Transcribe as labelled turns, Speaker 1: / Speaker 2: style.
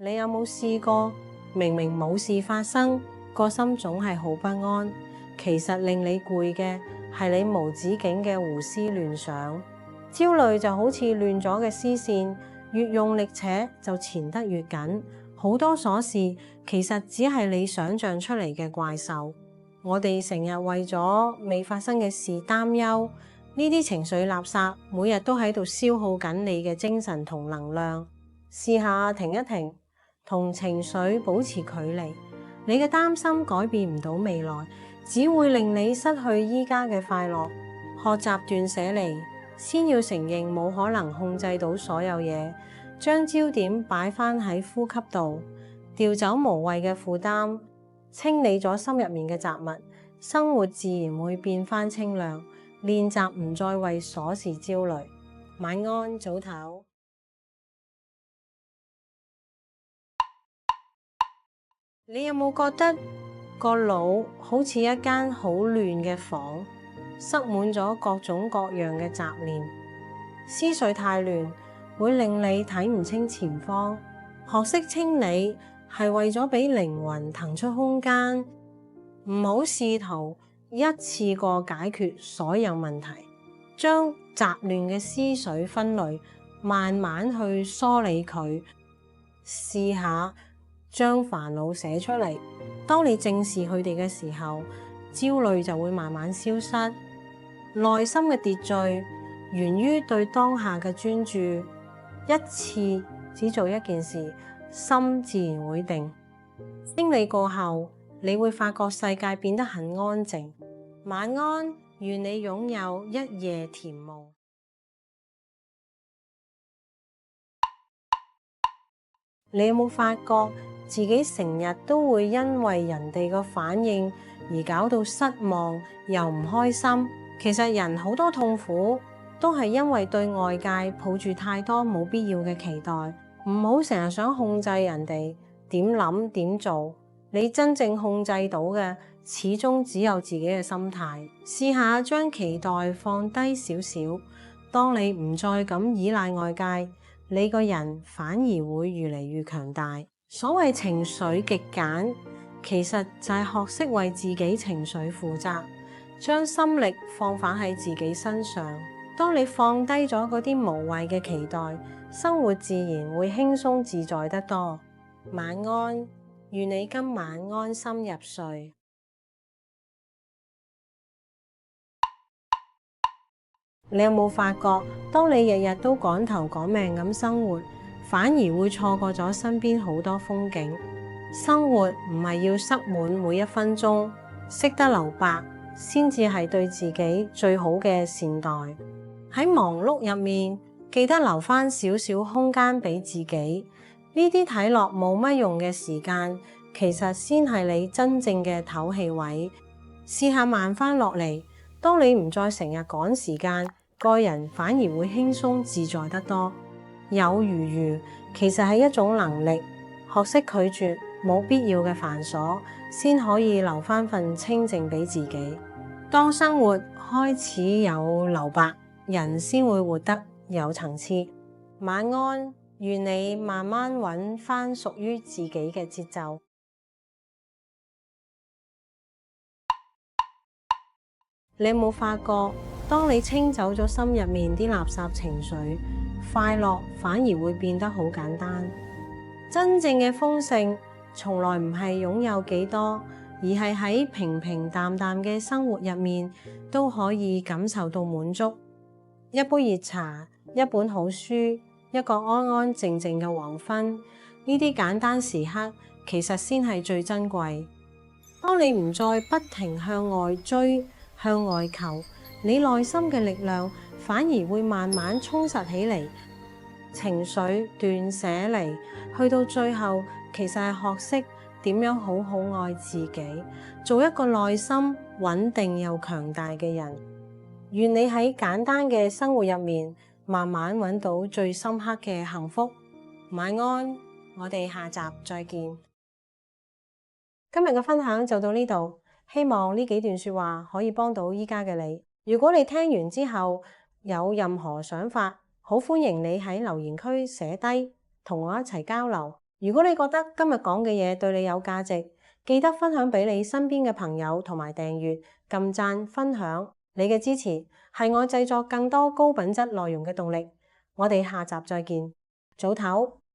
Speaker 1: 你有冇試過明明冇事發生，個心總係好不安？其實令你攰嘅係你無止境嘅胡思亂想。焦慮就好似亂咗嘅絲線，越用力扯就纏得越緊。好多瑣事其實只係你想象出嚟嘅怪獸。我哋成日為咗未發生嘅事擔憂，呢啲情緒垃圾每日都喺度消耗緊你嘅精神同能量。試下停一停，同情緒保持距離。你嘅擔心改變唔到未來，只會令你失去依家嘅快樂。學習斷捨離，先要承認冇可能控制到所有嘢，將焦點擺返喺呼吸度，調走無謂嘅負擔，清理咗心入面嘅雜物，生活自然會變返清亮。練習唔再為瑣事焦慮。晚安，早唞。你有冇覺得個腦好似一間好亂嘅房，塞滿咗各種各樣嘅雜念？思緒太亂，會令你睇唔清前方。學識清理係為咗俾靈魂騰出空間，唔好試圖一次過解決所有問題，將雜亂嘅思緒分類，慢慢去梳理佢。試下將煩惱寫出嚟，當你正視佢哋嘅時候，焦慮就會慢慢消失。內心嘅秩序源於對當下嘅專注，一次只做一件事，心自然會定。清理過後，你會發覺世界變得很安靜。晚安，願你擁有一夜甜夢。你有冇發覺自己成日都會因為人哋嘅反應而搞到失望又唔開心？其實人好多痛苦都係因為對外界抱住太多冇必要嘅期待。唔好成日想控制人哋點諗點做，你真正控制到嘅始終只有自己嘅心態。試下將期待放低少少，當你唔再咁依賴外界，你個人反而會越嚟越強大。所謂情緒極簡，其實就係學識為自己情緒負責，將心力放返喺自己身上。當你放低咗嗰啲無謂嘅期待，生活自然會輕鬆自在得多。晚安，願你今晚安心入睡。你有冇發覺，當你日日都趕頭趕命咁生活，反而會錯過咗身邊好多風景？生活唔係要塞滿每一分鐘，識得留白先至係對自己最好嘅善待。喺忙碌入面，記得留返少少空間俾自己。呢啲睇落冇乜用嘅時間，其實先係你真正嘅唞氣位。試下慢返落嚟，當你唔再成日趕時間，個人反而會輕鬆自在得多。有餘其實係一種能力，學識拒絕冇必要嘅繁瑣，先可以留返份清靜俾自己。當生活開始有留白，人先會活得有層次。晚安，願你慢慢揾返屬於自己嘅節奏。你有冇發覺，當你清走咗心入面啲垃圾情緒，快樂反而會變得好簡單。真正嘅豐盛從來唔係擁有幾多，而係喺平平淡淡嘅生活入面都可以感受到滿足。一杯熱茶，一本好書，一個安安靜靜嘅黃昏，呢啲簡單時刻其實先係最珍貴。當你唔再不停向外追，向外求，你內心嘅力量反而會慢慢充實起嚟。情緒斷捨離，去到最後，其實係學識點樣好好愛自己，做一個內心穩定又強大嘅人。願你喺簡單嘅生活入面，慢慢揾到最深刻嘅幸福。晚安，我哋下集再見。今日嘅分享就到呢度，希望呢幾段說話可以幫到依家嘅你。如果你聽完之後有任何想法，好歡迎你喺留言區寫低，同我一齊交流。如果你覺得今日講嘅嘢對你有價值，記得分享俾你身邊嘅朋友同埋訂閱、撳讚、分享。你嘅支持係我製作更多高品質內容嘅動力。我哋下集再見，早唞。